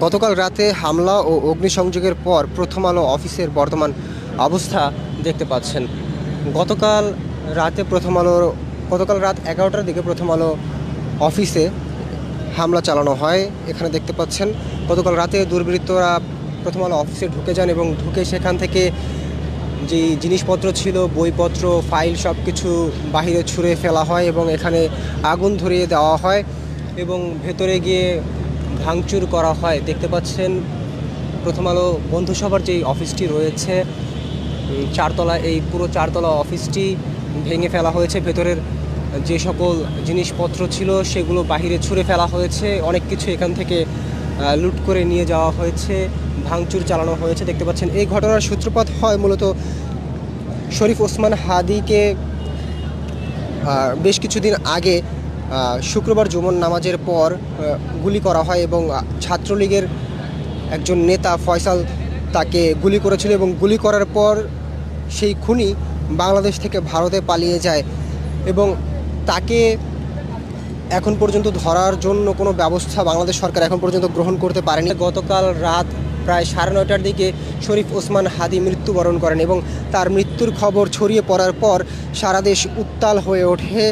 গতকাল রাতে হামলা ও অগ্নিসংযোগের পর প্রথম আলো অফিসের বর্তমান অবস্থা দেখতে পাচ্ছেন। গতকাল গতকাল রাত 11টার দিকে প্রথম আলো অফিসে হামলা চালানো হয়। এখানে দেখতে পাচ্ছেন গতকাল রাতে দুর্বৃত্তরা প্রথম আলো অফিসে ঢুকে যান এবং ঢুকে সেখান থেকে যে জিনিসপত্র ছিল, বইপত্র, ফাইল সব কিছু বাহিরে ছুঁড়ে ফেলা হয় এবং এখানে আগুন ধরিয়ে দেওয়া হয় এবং ভেতরে গিয়ে ভাঙচুর করা হয়। দেখতে পাচ্ছেন প্রথম আলো বন্ধুসভার যেই অফিসটি রয়েছে চারতলা, এই পুরো চারতলা অফিসটি ভেঙে ফেলা হয়েছে। ভেতরের যে সকল জিনিসপত্র ছিল সেগুলো বাহিরে ছুঁড়ে ফেলা হয়েছে। অনেক কিছু এখান থেকে লুট করে নিয়ে যাওয়া হয়েছে, ভাঙচুর চালানো হয়েছে। দেখতে পাচ্ছেন এই ঘটনার সূত্রপাত হয় মূলত শরীফ ওসমান হাদিকে বেশ কিছুদিন আগে শুক্রবার জুমার নামাজের পর গুলি করা হয় এবং ছাত্রলীগের একজন নেতা ফয়সাল তাকে গুলি করেছিল এবং গুলি করার পর সেই খুনি বাংলাদেশ থেকে ভারতে পালিয়ে যায় এবং তাকে এখন পর্যন্ত ধরার জন্য কোনো ব্যবস্থা বাংলাদেশ সরকার এখন পর্যন্ত গ্রহণ করতে পারেনি। গতকাল রাত প্রায় 9:30টার দিকে শরীফ ওসমান হাদি মৃত্যুবরণ করেন এবং তার মৃত্যুর খবর ছড়িয়ে পড়ার পর সারা দেশ উত্তাল হয়ে ওঠে।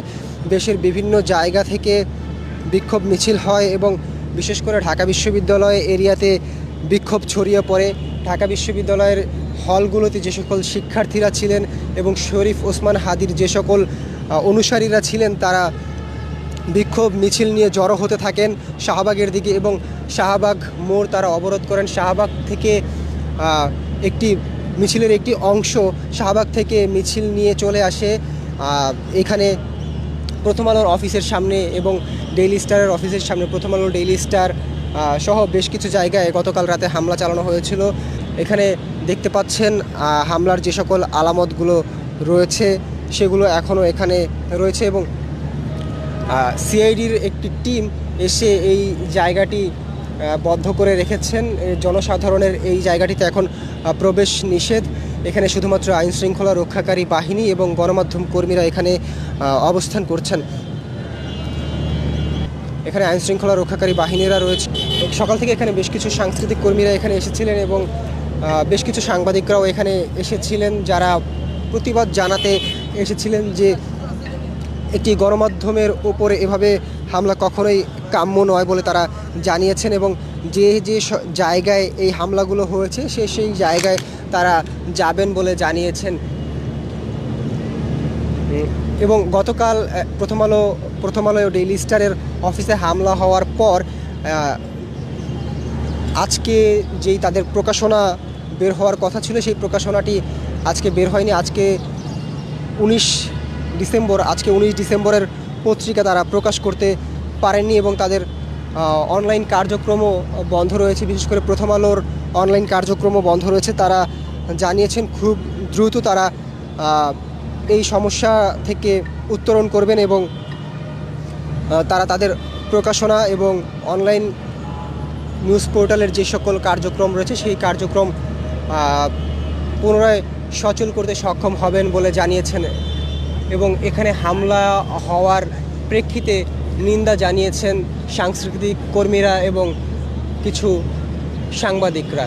দেশের বিভিন্ন জায়গা থেকে বিক্ষোভ মিছিল হয় এবং বিশেষ করে ঢাকা বিশ্ববিদ্যালয় এরিয়াতে বিক্ষোভ ছড়িয়ে পড়ে। ঢাকা বিশ্ববিদ্যালয়ের হলগুলোতে যে সকল শিক্ষার্থীরা ছিলেন এবং শরীফ ওসমান হাদির যে সকল অনুসারীরা ছিলেন তারা বিক্ষোভ মিছিল নিয়ে জড়ো হতে থাকেন শাহবাগের দিকে এবং শাহবাগ মোড় তারা অবরোধ করেন। শাহবাগ থেকে একটি মিছিলের একটি অংশ শাহবাগ থেকে মিছিল নিয়ে চলে আসে এখানে প্রথম আলোর অফিসের সামনে এবং ডেইলি স্টারের অফিসের সামনে। প্রথম আলো, ডেইলি স্টার সহ বেশ কিছু জায়গায় গতকাল রাতে হামলা চালানো হয়েছিল। এখানে দেখতে পাচ্ছেন হামলার যে সকল আলামতগুলো রয়েছে সেগুলো এখনও এখানে রয়েছে এবং সিআইডির একটি টিম এসে এই জায়গাটি বদ্ধ করে রেখেছেন। জনসাধারণের এই জায়গাটিতে এখন প্রবেশ নিষেধ। এখানে শুধুমাত্র আইনশৃঙ্খলা রক্ষাকারী বাহিনী এবং গণমাধ্যম কর্মীরা এখানে অবস্থান করছেন। এখানে আইনশৃঙ্খলা রক্ষাকারী বাহিনীরা রয়েছে। সকাল থেকে এখানে বেশ কিছু সাংস্কৃতিক কর্মীরা এখানে এসেছিলেন এবং বেশ কিছু সাংবাদিকরাও এখানে এসেছিলেন যারা প্রতিবাদ জানাতে এসেছিলেন যে একটি গণমাধ্যমের ওপরে এভাবে হামলা কখনোই কাম্য নয় বলে তারা জানিয়েছেন এবং যে যে জায়গায় এই হামলাগুলো হয়েছে সেই জায়গায় তারা যাবেন বলে জানিয়েছেন। এবং গতকাল প্রথম আলো ডেইলি স্টারের অফিসে হামলা হওয়ার পর আজকে যেই তাদের প্রকাশনা বের হওয়ার কথা ছিল সেই প্রকাশনাটি আজকে বের হয়নি। আজকে 19 ডিসেম্বরের পত্রিকা তারা প্রকাশ করতে পারেননি এবং তাদের অনলাইন কার্যক্রমও বন্ধ রয়েছে। বিশেষ করে প্রথম আলোর অনলাইন কার্যক্রমও বন্ধ রয়েছে। তারা জানিয়েছেন খুব দ্রুত তারা এই সমস্যা থেকে উত্তরণ করবেন এবং তারা তাদের প্রকাশনা এবং অনলাইন নিউজ পোর্টালের যে সকল কার্যক্রম রয়েছে সেই কার্যক্রম পুনরায় সচল করতে সক্ষম হবেন বলে জানিয়েছেন এবং এখানে হামলা হওয়ার প্রেক্ষিতে নিন্দা জানিয়েছেন সাংস্কৃতিক কর্মীরা এবং কিছু সাংবাদিকরা।